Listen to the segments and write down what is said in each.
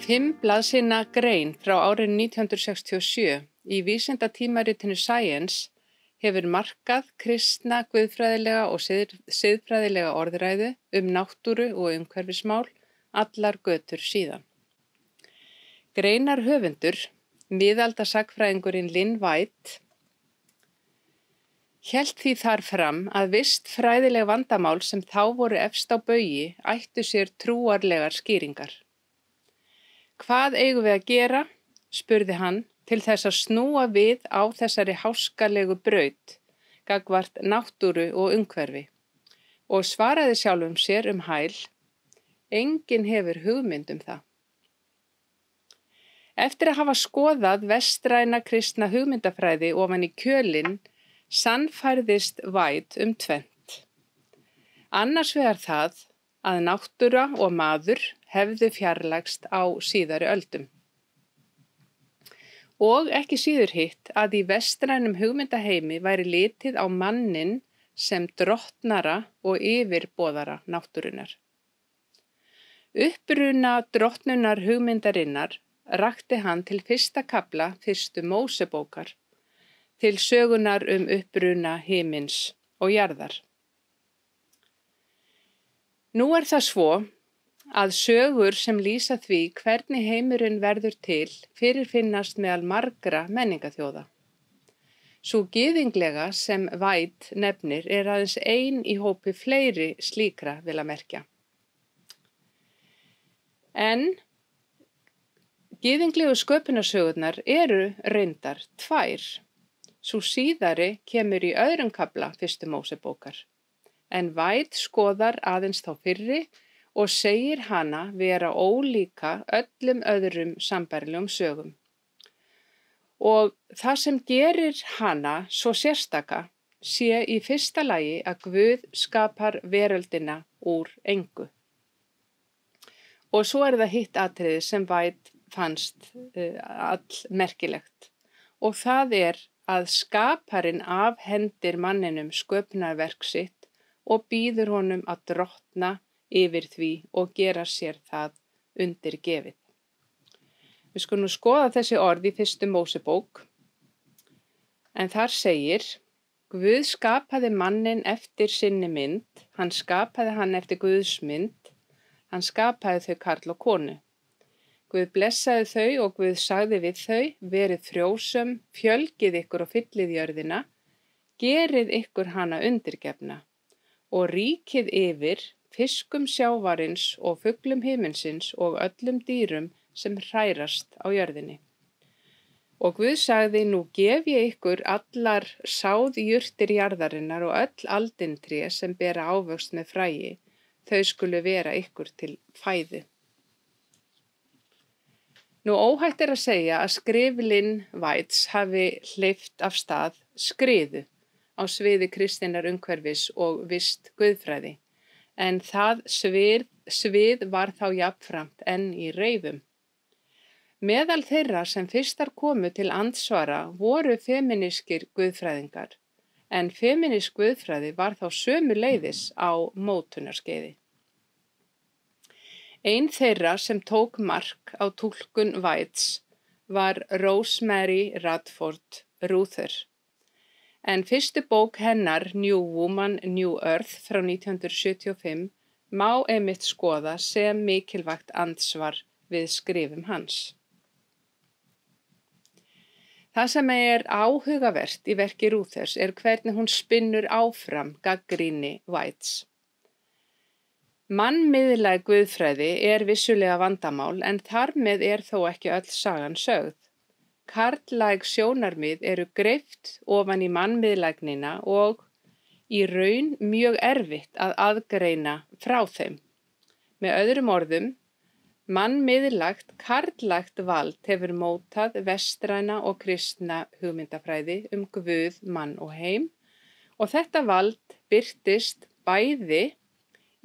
5 blaðsíðna grein frá árinu 1967 í vísindatímaritinu Science hefur markað kristna guðfræðilega og siðfræðilega orðræðu náttúru og umhverfismál allar götur síðan. Greinarhöfundur, miðaldasagnfræðingurinn Lynn White, hélt því þar fram að visst fræðileg vandamál sem þá voru efst á baugi ættu sér trúarlegar skýringar. Hvað eigum við að gera, spurði hann, til þess að snúa við á þessari háskalegu braut, gagnvart náttúru og umhverfi, og svaraði sjálfum sér hæl, enginn hefur hugmynd það. Eftir að hafa skoðað vestræna kristna hugmyndafræði ofan í kjölinn, sannfærðist White tvennt. Annars vegar það að náttúra og maður hefðu fjarlægst á síðari öldum. Og ekki síður hitt að í vestrænum hugmyndaheimi væri litið á manninn sem drottnara og yfirboðara náttúrunnar. Uppruna drottnunar hugmyndarinnar rakti hann til fyrsta kafla fyrstu Mósebókar, til sögunar uppruna himins og jarðar. Nú það svo að sögur sem lýsa því hvernig heimurinn verður til fyrirfinnast meðal margra menningaþjóða. Sú gyðinglega sem White nefnir aðeins ein í hópi fleiri slíkra vil að merkja. En gyðinglegu sköpunarsögurnar eru reyndar tvær. Sú síðari kemur í öðrum kafla fyrstu Mósebókar, en White skoðar aðeins þá fyrri og segir hana vera ólíka öllum öðrum sambærilegum sögum. Og það sem gerir hana svo sérstaka sé í fyrsta lagi að Guð skapar veröldina úr engu. Og svo það hitt atriði sem White fannst allmerkilegt, og það að skaparinn afhendir manninum sköpunarverk sitt og býður honum að drottna yfir því og gera sér það undirgefið. Við skulum skoða þessi orð í fyrstu Mósebók, en þar segir: Guð skapaði manninn eftir sinni mynd, hann skapaði hann eftir Guðs mynd, hann skapaði þau karl og konu. Guð blessaði þau og Guð sagði við þau: verið frjósöm, fjölgið ykkur og fyllið jörðina, gerið ykkur hana undirgefna, og ríkið yfir fiskum sjávarins og fuglum himinsins og öllum dýrum sem hrærast á jörðinni. Og Guð sagði: nú gef ég ykkur allar sáðjurtir jarðarinnar og öll aldintré sem bera ávöxt með fræi, þau skulu vera ykkur til fæðu. Nú óhætt að segja að skrif Lynn Whites hafi hleypt af stað skriðu á sviði kristinnar umhverfis og vist guðfræði, en það svið var þá jafnframt enn í reifum. Meðal þeirra sem fyrstar komu til andsvara voru femínískir guðfræðingar, en femínísk guðfræði var þá sömuleiðis á mótunarskeiði. Ein þeirra sem tók mark á túlkun Whites var Rosemary Radford Ruether, en fyrstu bók hennar New Woman, New Earth frá 1975 má einmitt skoða sem mikilvægt andsvar við skrifum hans. Það sem áhugavert í verki Ruethers hvernig hún spinnur áfram gagnrýni Whites. Mannmiðlæg guðfræði vissulega vandamál, en þar með þó ekki öll sagan sögð. Karllæg sjónarmið eru greift ofan í mannmiðlægnina og í raun mjög erfitt að aðgreina frá þeim. Með öðrum orðum, mannmiðlægt karllægt vald hefur mótað vestræna og kristna hugmyndafræði Guð, mann og heim, og þetta vald birtist bæði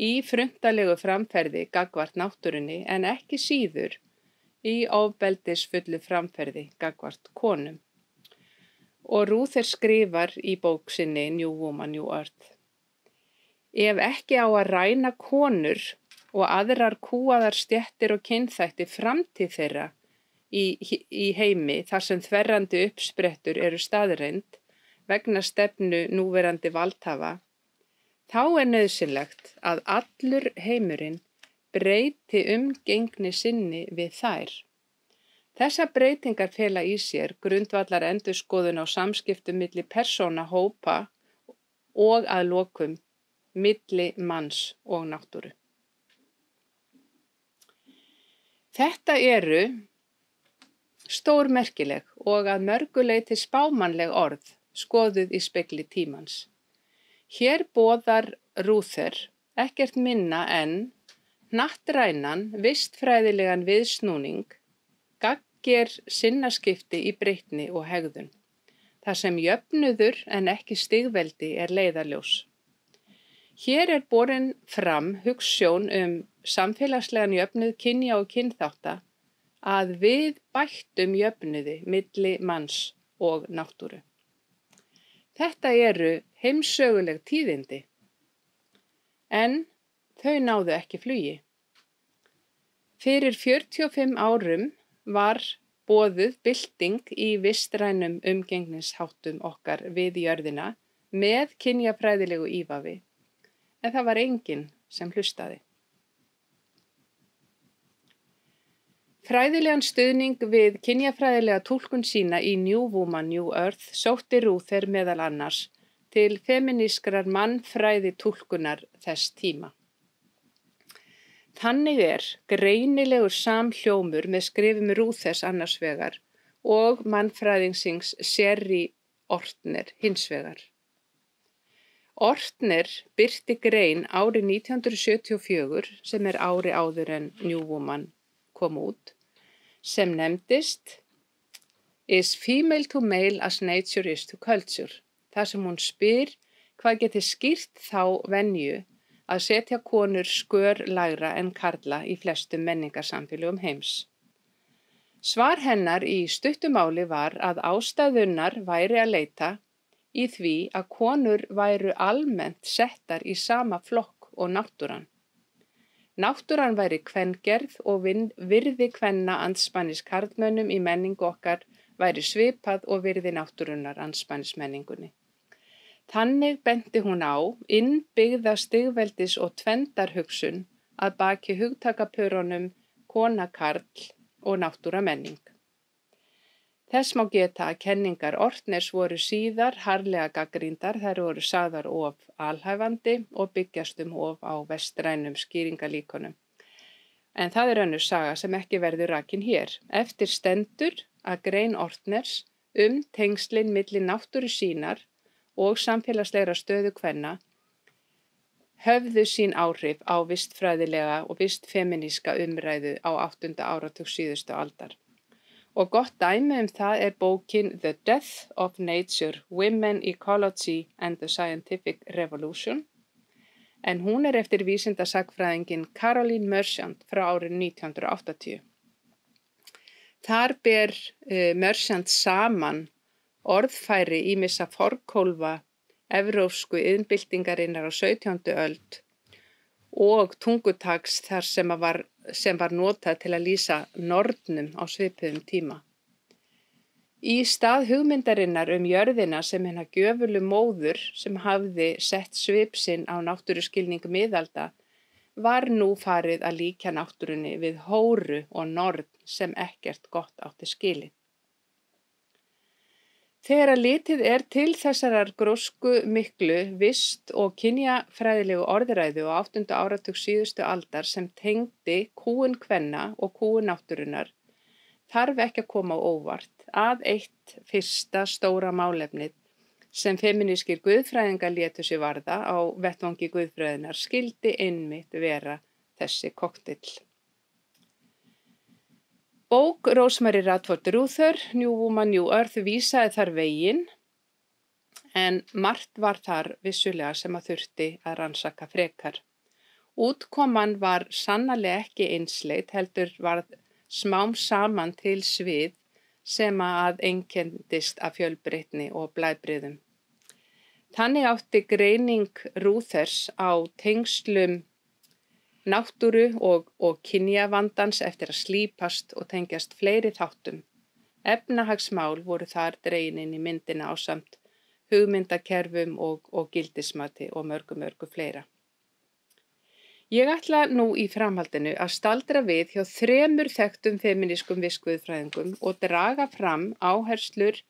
í frumtalegu framferði gagnvart náttúrunni, en ekki síður í ofbeldisfullu framferði gagnvart konum. Og Ruether skrifar í bók sinni New Woman, New Earth: ef ekki á að ræna konur og aðrar kúaðar stéttir og kynþætti framtíð þeirra í heimi þar sem þverrandi uppsprettur eru staðreynd vegna stefnu núverandi valdhafa, þá nauðsynlegt að allur heimurinn breyti umgengni sinni við þær. Þessar breytingar fela í sér grundvallar endurskoðun á samskiptum milli persóna, hópa og að lokum milli manns og náttúru. Þetta eru stórmerkileg og að mörgu leyti spámannleg orð skoðuð í spegli tímans. Hér boðar Rúther ekkert minna en hnattrænan, vistfræðilegan viðsnúning, gagnger sinnaskipti í breytni og hegðun, þar sem jöfnuður en ekki stigveldi er leiðarljós. Hér er borin fram hugsjón samfélagslegan jöfnuð kynja og kynþátta að við bættum jöfnuði milli manns og náttúru. Þetta eru heimssöguleg tíðindi, en þau náðu ekki flugi. Fyrir 45 árum var boðuð bylting í vistrænum umgengnisháttum okkar við jörðina með kynjafræðilegu ívafi, en það var enginn sem hlustaði. Fræðilegan stuðning við kynjafræðilega túlkun sína í New Woman, New Earth sótti Rúther meðal annars til femínískrar mannfræði túlkunar þess tíma. Þannig er greinilegur samhljómur með skrifum Rúthers annars vegar og mannfræðingsins Sherry Ortner hins vegar. Ortner birti grein árið 1974 sem er ári áður en New Woman kom út, sem nefndist Is female to male as nature is to culture, þar sem hún spyr hvað geti skýrt þá venju að setja konur skör lægra en karla í flestum menningarsamfélögum heims. Svar hennar í stuttu máli var að ástæðunnar væri að leita í því að konur væru almennt settar í sama flokk og náttúran. Náttúran væri kvengerð og virði kvenna andspænis karlmönnum í menningu okkar væri svipað og virði náttúrunnar andspænis menningunni. Þannig benti hún á innbyggða stigveldis- og tvenndarhugsun að baki hugtakapörunum kona karl og náttúra menning. Þess má geta að kenningar Ortners voru síðar harðlega gagnrýndar, þær voru sagðar of alhæfandi og byggjast of á vestrænum skýringalíkonum. En það er önnur saga sem ekki verður rakin hér. Eftir stendur að grein Ortners tengslin milli náttúru sínar og samfélagslegra stöðu kvenna höfðu sín áhrif á vistfræðilega og vistfemíníska umræðu á 8. áratug síðustu aldar. Og gott dæmi það er bókin The Death of Nature, Women, Ecology and the Scientific Revolution, en hún er eftir vísindasagfræðingin Caroline Merchant frá árinu 1980. Þar ber Merchant saman orðfæri ýmissa forkólfa evrópsku iðnbyltingarinnar á 17. öld og tungutaks þar sem var notað til að lýsa nornum á svipuðum tíma. Í stað hugmyndarinnar jörðina sem hina gjöfulu móður sem hafði sett svip sinn á náttúruskilning miðalda var nú farið að líkja náttúrunni við hóru og norn sem ekkert gott átti skilið. Þegar litið er til þessarar grósku miklu vist- og kynjafræðilegu orðræðu á 8. áratug síðustu aldar sem tengdi kúgun kvenna og kúgun náttúrunnar, þarf ekki að koma á óvart að eitt fyrsta stóra málefnið sem femínískir guðfræðingar létu sig varða á vettvangi guðfræðinnar skyldi einmitt vera þessi kokteil. Bók Rosemary Radford Ruther, New Woman, New Earth, vísaði þar veginn, en margt var þar vissulega sem að þurfti að rannsaka frekar. Útkoman var sannarlega ekki einsleit, heldur varð smám saman til svið sem að einkenndist af fjölbreytni og blæbrigðum. Þannig átti greining Ruthers á tengslum náttúru og kynjavandans eftir að slípast og tengjast fleiri þáttum. Efnahagsmál voru þar dregin inn í myndina ásamt hugmyndakerfum og gildismati og mörgu fleira. Ég ætla nú í framhaldinu að staldra við hjá 3 þekktum femínískum vistguðfræðingum og draga fram áherslur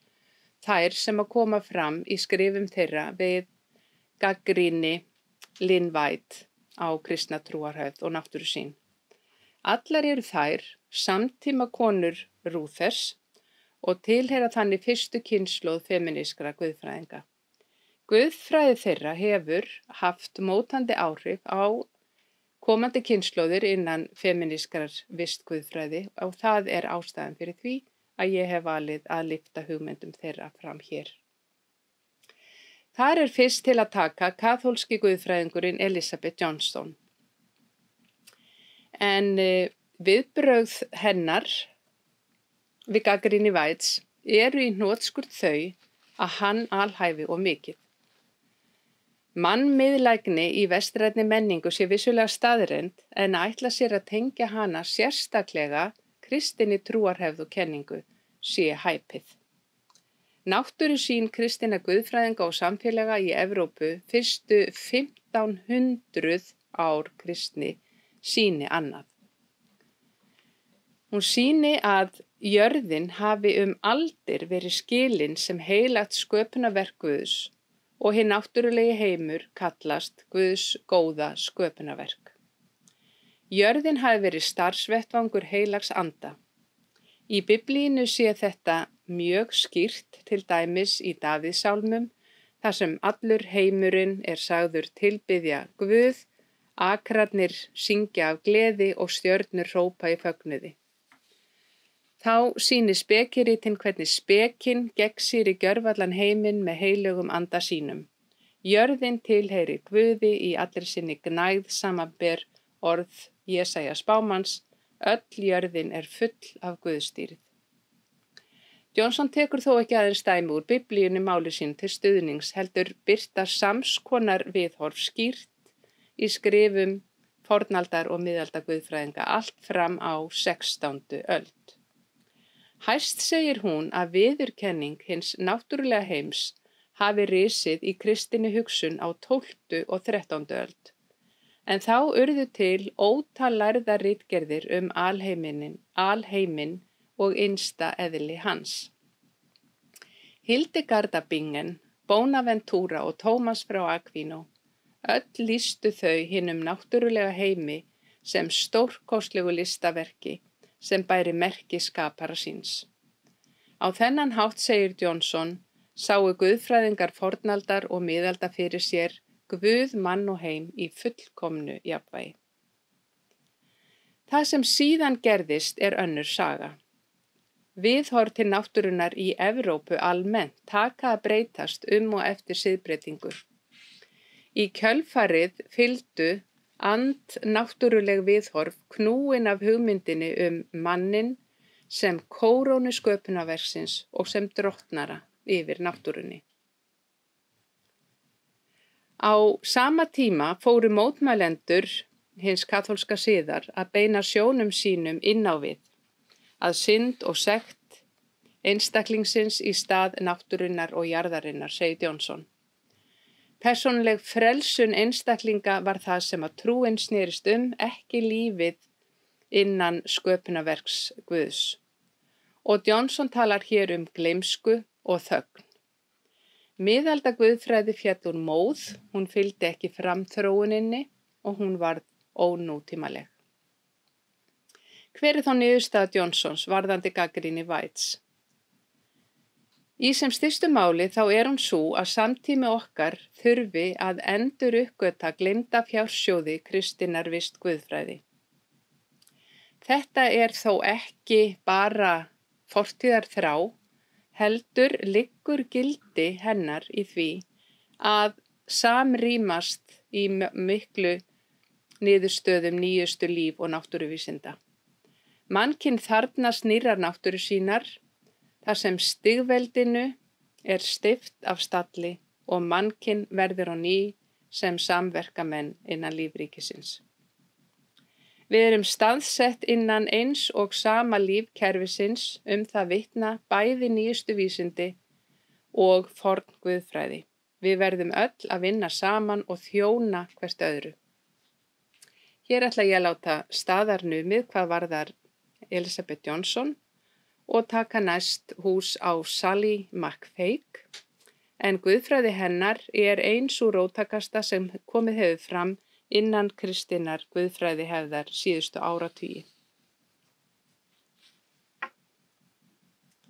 þær sem að koma fram í skrifum þeirra við gagnrýni Lynn White á kristna trúarhefð og náttúrusýn. Allar eru þær samtíma konur Ruthers og tilheyra þannig fyrstu kynslóð femínískra guðfræðinga. Guðfræði þeirra hefur haft mótandi áhrif á komandi kynslóðir innan femínískrar vistguðfræði og það er ástæðan fyrir því að ég hef valið að lyfta hugmyndum þeirra fram hér. Þar er fyrst til að taka kaþólski guðfræðingurinn Elizabeth Johnston. En viðbrögð hennar við gagnrýni Whites eru í hnotskurn þau að hann alhæfi of mikið. Mannmiðlægni í vestrænni menningu sé vissulega staðreynd en ætla sér að tengja hana sérstaklega kristinni trúarhefð og kenningu sé hæpið. Náttúrusýn kristinna guðfræðinga og samfélaga í Evrópu fyrstu 1500 ár kristni sýni annað. Hún sýni að jörðin hafi aldir verið skilin sem heilagt sköpunarverk Guðs og hinn náttúrulegi heimur kallast Guðs góða sköpunarverk. Jörðin hafi verið starfsvettvangur heilags anda. Í Biblíinu sé þetta mjög skýrt til dæmis í Davíðssálmum þar sem allur heimurinn er sagður tilbiðja Guð, akrarnir syngja af gleði og stjörnur hrópa í fögnuði. Þá sýnir spekiritinn hvernig spekinn gegnsýr í gjörvallan heiminn með heilögum anda sínum. Jörðin tilheyri Guði í allri sinni gnægð samanber orð Jesaja spámanns, öll jörðin er full af Guðstýrið. Johnson tekur þó ekki aðeins dæmi úr Biblíunni máli sín til stuðnings heldur birtar samskonar viðhorf skýrt í skrifum fornaldar og miðalda guðfræðinga allt fram á 16. öld. Hæst segir hún að viðurkenning hins náttúrulega heims hafi risið í kristinni hugsun á 12. og 13. öld. En þá urðu til ótal lærðar ritgerðir alheiminn og innsta eðli hans. Hildegarda Bingen, Bonaventura og Tómas frá Aquino, öll lýstu þau hinum náttúrulega heimi sem stórkostlegu listaverki sem bæri merki skapara síns. Á þennan hátt, segir Johnson, sáu guðfræðingar fornaldar og miðalda fyrir sér Guð, mann og heim í fullkomnu jafnvægi. Það sem síðan gerðist er önnur saga. Viðhorf til náttúrunnar í Evrópu almennt taka að breytast og eftir siðbreytingu. Í kjölfarið fylgdu andnáttúruleg viðhorf knúin af hugmyndinni mannin sem kórónu sköpunarverksins og sem drottnara yfir náttúrunni. Á sama tíma fóru mótmælendur hins kaþólska siðar að beina sjónum sínum inn á við, að synd og sekt einstaklingsins í stað náttúrunnar og jarðarinnar, segir Johnson. Persónuleg frelsun einstaklinga var það sem að trúin snerist ekki lífið innan sköpunarverks Guðs. Og Johnson talar hér gleymsku og þögn. Miðalda guðfræði féll úr móð, hún fylgdi ekki framþróuninni og hún varð ónútímaleg. Hver er þá niðurstaða Johnsons varðandi gagnrýni Whites? Í sem stystu máli þá er hún sú að samtími okkar þurfi að enduruppgötva gleymda fjársjóði kristinnar vist guðfræði. Þetta er þó ekki bara fortíðarþrá, heldur liggur gildi hennar í því að samrýmast í miklu niðurstöðum nýjustu líf- og náttúruvísinda. Mannkyn þarfnast nýrrar náttúru sínar, þar sem stigveldinu er steypt af stalli og mannkyn verður á ný sem samverkamenn innan lífríkisins. Við erum staðsett innan eins og sama lífkerfisins, það vitna bæði nýjustu vísindi og forn guðfræði. Við verðum öll að vinna saman og þjóna hvert öðru. Hér ætla ég að láta staðar numið hvað varðar Elizabeth Johnson og taka næst hús á Sally McFague, en guðfræði hennar er ein sú róttækasta sem komið hefur fram innan kristinnar guðfræði hefðar síðustu áratugi.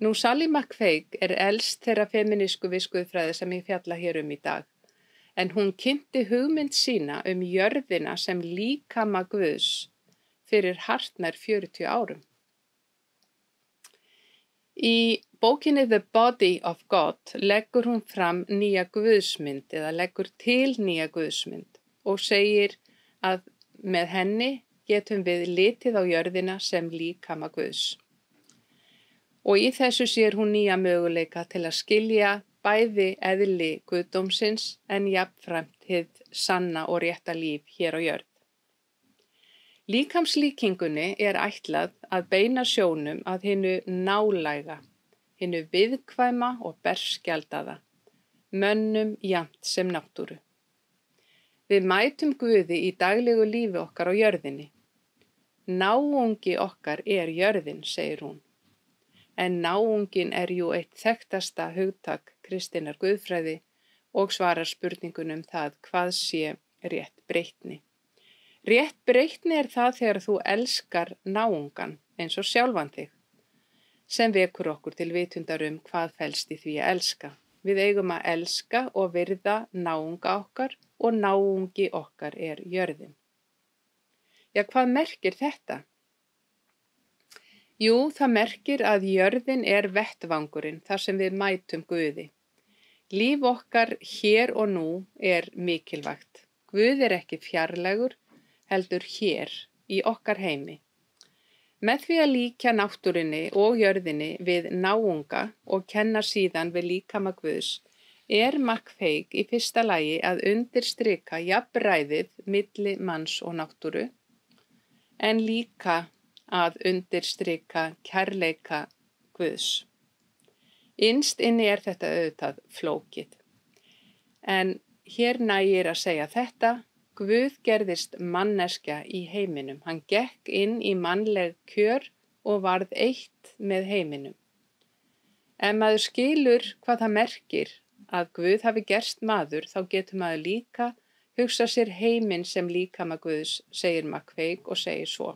Nú Sally McFague er elst þeirra feminísku guðfræði sem ég fjalla hér í dag, en hún kynnti hugmynd sína jörðina sem líkama Guðs fyrir hartnær 40 árum. Í bókinni The Body of God leggur hún fram nýja guðsmynd eða leggur til nýja guðsmynd og segir að með henni getum við litið á jörðina sem líkama Guðs. Og í þessu sér hún nýja möguleika til að skilja bæði eðli guðdómsins en jafnframt hið sanna og rétta líf hér á jörð. Líkamslíkingunni er ætlað að beina sjónum að hinu nálæga, hinu viðkvæma og berskjaldaða, mönnum jafnt sem náttúru. Við mætum Guði í daglegu lífi okkar á jörðinni. Náungi okkar er jörðin, segir hún. En náungin er jú eitt þekktasta hugtak kristinnar guðfræði og svarar spurningunum það hvað sé rétt breytni. Rétt breytni er það þegar þú elskar náungan eins og sjálfan þig, sem vekur okkur til vitundar hvað felst í því að elska. Við eigum að elska og virða náunga okkar og náungi okkar er jörðin. Já, hvað merkir þetta? Jú, það merkir að jörðin er vettvangurinn þar sem við mætum Guði. Líf okkar hér og nú er mikilvægt. Guð er ekki fjarlægur, heldur hér í okkar heimi. Með því að líkja náttúrunni og jörðinni við náunga og kenna síðan við líkama Guðs er McFague í fyrsta lagi að undirstrika jafnræðið milli manns og náttúru, en líka að undirstrika kærleika Guðs. Innst inni er þetta auðvitað flókið. En hér nægir að segja þetta: Guð gerðist manneskja í heiminum. Hann gekk inn í mannleg kjör og varð eitt með heiminum. Ef maður skilur hvað það merkir að Guð hafi gerst maður, þá getur maður líka hugsa sér heiminn sem líkama Guðs, segir McFague og segir svo.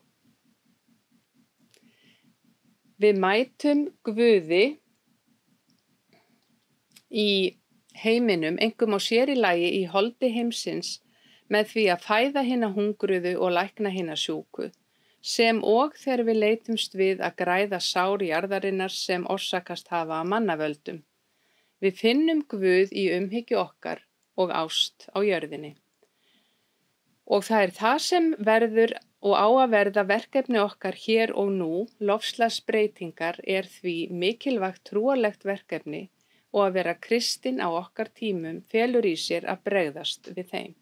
Við mætum Guði í heiminum, einkum og sér í lagi í holdi heimsins, með því að fæða hina hungruðu og lækna hina sjúku, sem og þegar við leitumst við að græða sár jarðarinnar sem orsakast hafa af mannavöldum. Við finnum Guð í umhyggju okkar og ást á jörðinni. Og það er það sem verður og á að verða verkefni okkar hér og nú. Loftslagsbreytingar er því mikilvægt trúarlegt verkefni og að vera kristin á okkar tímum felur í sér að bregðast við þeim.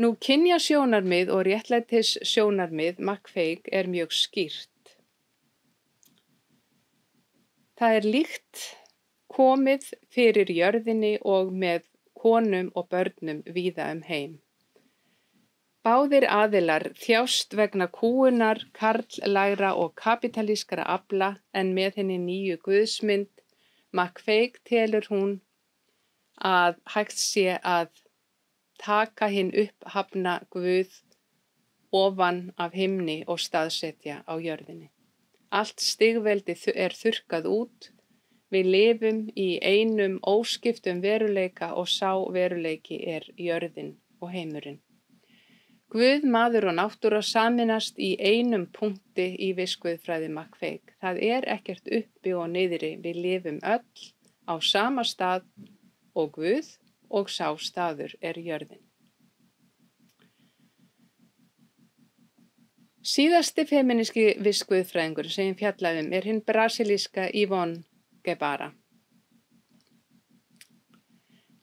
Nú kynjasjónarmið og réttlætissjónarmið McFague er mjög skýrt. Það er líkt komið fyrir jörðinni og með konum og börnum víða heim. Báðir aðilar þjást vegna kúgunar, karllægra og kapítalískra afla, en með henni nýju guðsmynd McFague telur hún að hægt sé að taka hinn upphafna Guð ofan af himni og staðsetja á jörðinni. Allt stigveldi er þurrkað út. Við lifum í einum óskiptum veruleika og sá veruleiki er jörðin og heimurinn. Guð, maður og náttúra sameinast í einum punkti í vistguðfræði McFague. Það er ekkert uppi og niðri, við lifum öll á sama stað og Guð og sá staður er jörðin. Síðasti femíníski vistguðfræðingur sem ég fjallaði er hinn brasilíska Ivonne Guevara.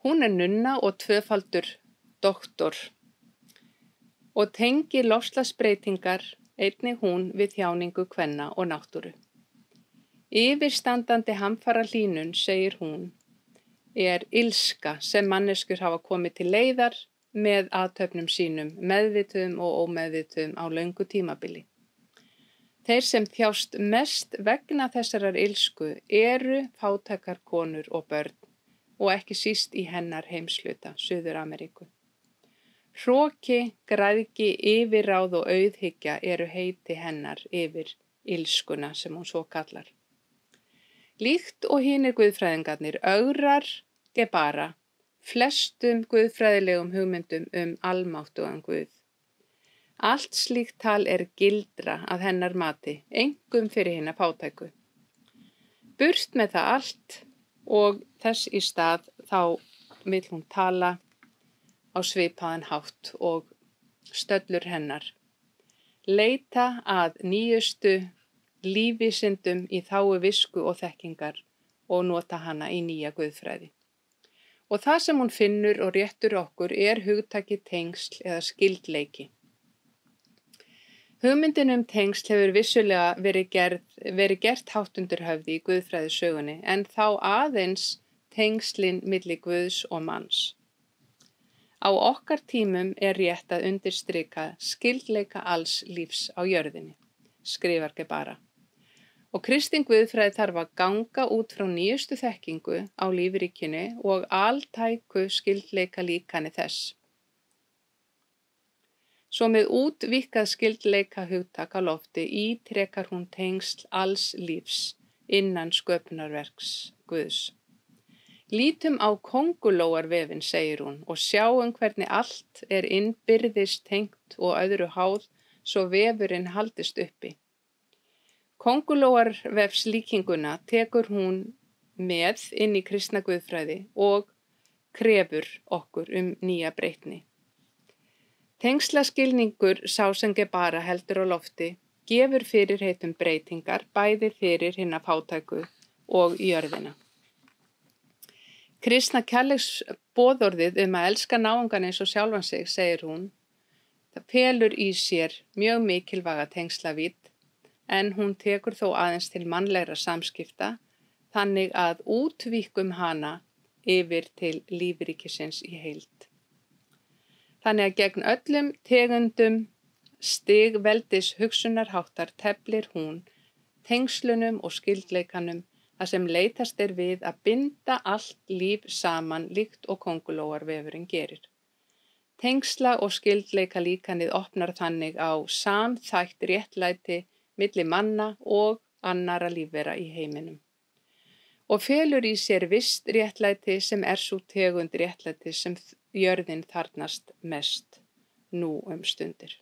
Hún er nunna og tvöfaldur doktor og tengir loftslagsbreytingar einnig hún við þjáningu kvenna og náttúru. Yfirstandandi hamfarahlýnun, segir hún, er illska sem manneskjur hafa komið til leiðar með athöfnum sínum, meðvituðum og ómeðvituðum á löngu tímabili. Þeir sem þjást mest vegna þessarar illsku eru fátækar konur og börn og ekki síst í hennar heimshluta, Suður-Ameríku. Hroki, græðgi, yfirráð og auðhyggja eru heiti hennar yfir illskuna sem hún svo kallar. Líkt og hinir guðfræðingarnir ögrar Gebara flestum guðfræðilegum hugmyndum almáttugan Guð. Allt slíkt tal gildra að hennar mati, einkum fyrir hina fátæku. Burt með það allt og þess í stað þá vill hún tala á svipaðan hátt og stöllur hennar. Leita að nýjustu lífvísindum í þágu visku og þekkingar og nota hana í nýja guðfræði. Og það sem hún finnur og réttur okkur hugtakið tengsl eða skyldleiki. Hugmyndin tengsl hefur vissulega verið gert hátt undir höfði í guðfræðisögunni en þá aðeins tengslin milli Guðs og manns. Á okkar tímum rétt að undirstrika skyldleika alls lífs á jörðinni, skrifar Gebara. Og kristin guðfræði þarf að ganga út frá nýjustu þekkingu á lífríkinu og altæku skyldleika líkani þess. Svo með útvíkkað skyldleika hugtak á lofti ítrekar hún tengsl alls lífs innan sköpunarverks Guðs. Lítum á kóngulóarvefinn, segir hún, og sjáum hvernig allt innbyrðis tengt og öðru háð svo vefurinn haldist uppi. Kóngulóarvefslíkinguna tekur hún með inn í kristna guðfræði og krefur okkur nýja breytni. Tengslaskilningur sá sem Gebara heldur á lofti gefur fyrirheitum breytingar bæði fyrir hina fátæku og jörðina. Kristna kærleiksboðorðið að elska náungan eins og sjálfan sig, segir hún, það felur í sér mjög mikilvæga tengslavídd en hún tekur þó aðeins til mannlegra samskipta þannig að útvíkkum hana yfir til lífríkisins í heild. Þannig að gegn öllum tegundum stigveldis hugsunarháttar teflir hún tengslunum og skyldleikanum þar sem leitast við að binda allt líf saman líkt og kóngulóarvefurinn gerir. Tengsla og skyldleika líkanið opnar þannig á samþætt réttlæti milli manna og annara lífvera í heiminum. Og felur í sér visst réttlæti sem sú tegund réttlæti sem jörðin þarfnast mest nú stundir.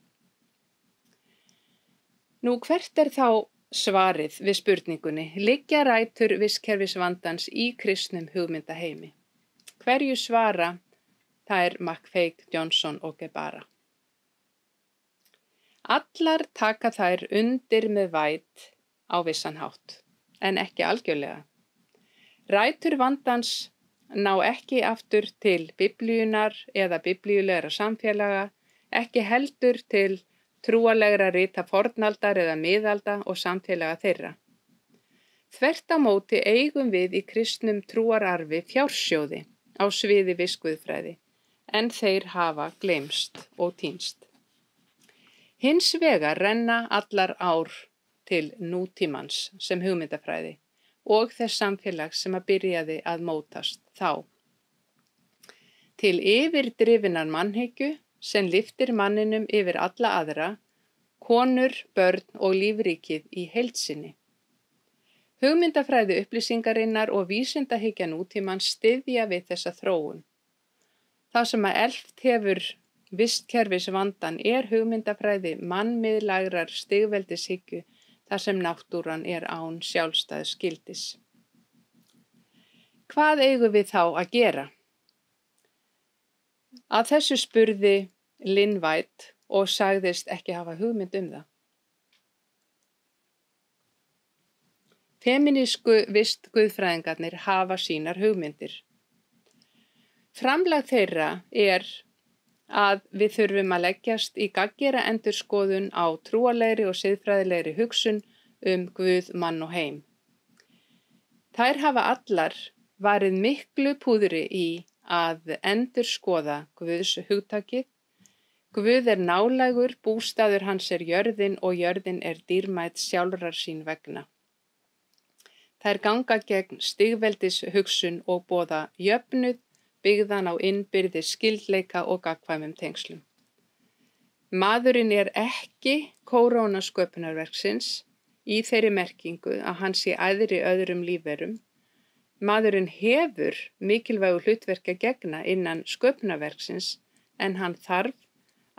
Nú hvert þá svarið við spurningunni, liggja rætur vistkerfisvandans í kristnum hugmyndaheimi? Hverju svara þær McFaig, Johnson og Gebara? Allar taka þær undir með væt á vissan hátt, en ekki algjörlega. Rætur vandans ná ekki aftur til biblíunar eða biblíulegra samfélaga, ekki heldur til trúarlegra rita fornaldar eða miðalda og samfélaga þeirra. Þvert á móti eigum við í kristnum trúararfi fjársjóði á sviði vistguðfræði, en þeir hafa gleymst og týnst. Hins vegar renna allar ár til nútímans sem hugmyndafræði og þess samfélags sem byrjaði að mótast þá. Til yfirdrifinnar mannhyggju sem lyftir manninum yfir alla aðra, konur, börn og lífríkið í heild sinni. Hugmyndafræði upplýsingarinnar og vísindahyggja nútímans styðja við þessa þróun. Það sem elft hefur vistkerfisvandan hugmyndafræði mannmiðlægrar stigveldishyggju þar sem náttúran án sjálfstæðs gildis. Hvað eigum við þá að gera? Að þessu spurði Lynn White og sagðist ekki hafa hugmynd það. Femínísku vistguðfræðingarnir hafa sínar hugmyndir. Framlag þeirra að við þurfum að leggjast í gagngera endurskoðun á trúarlegri og siðfræðilegri hugsun Guð, mann og heim. Þær hafa allar varið miklu púðri í að endurskoða Guðs hugtakið. Guð nálægur, bústaður hans jörðin og jörðin dýrmæt sjálfrar sín vegna. Þær ganga gegn stigveldis hugsun og boða jöfnuð, byggðan á innbyrðis skyldleika og gagnkvæmum tengslum. Maðurinn ekki kóróna sköpunarverksins í þeirri merkingu að hann sé æðri öðrum lífverum. Maðurinn hefur mikilvægu hlutverki að gegna innan sköpunarverksins en hann þarf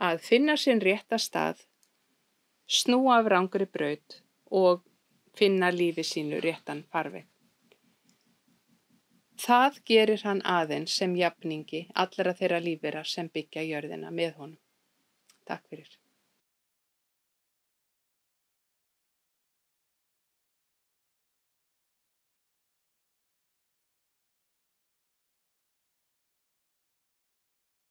að finna sinn rétta stað, snúa af rangri braut og finna lífi sínu réttan farveg. Það gerir hann aðeins sem jafningi allra þeirra lífvera sem byggja jörðina með honum. Takk fyrir.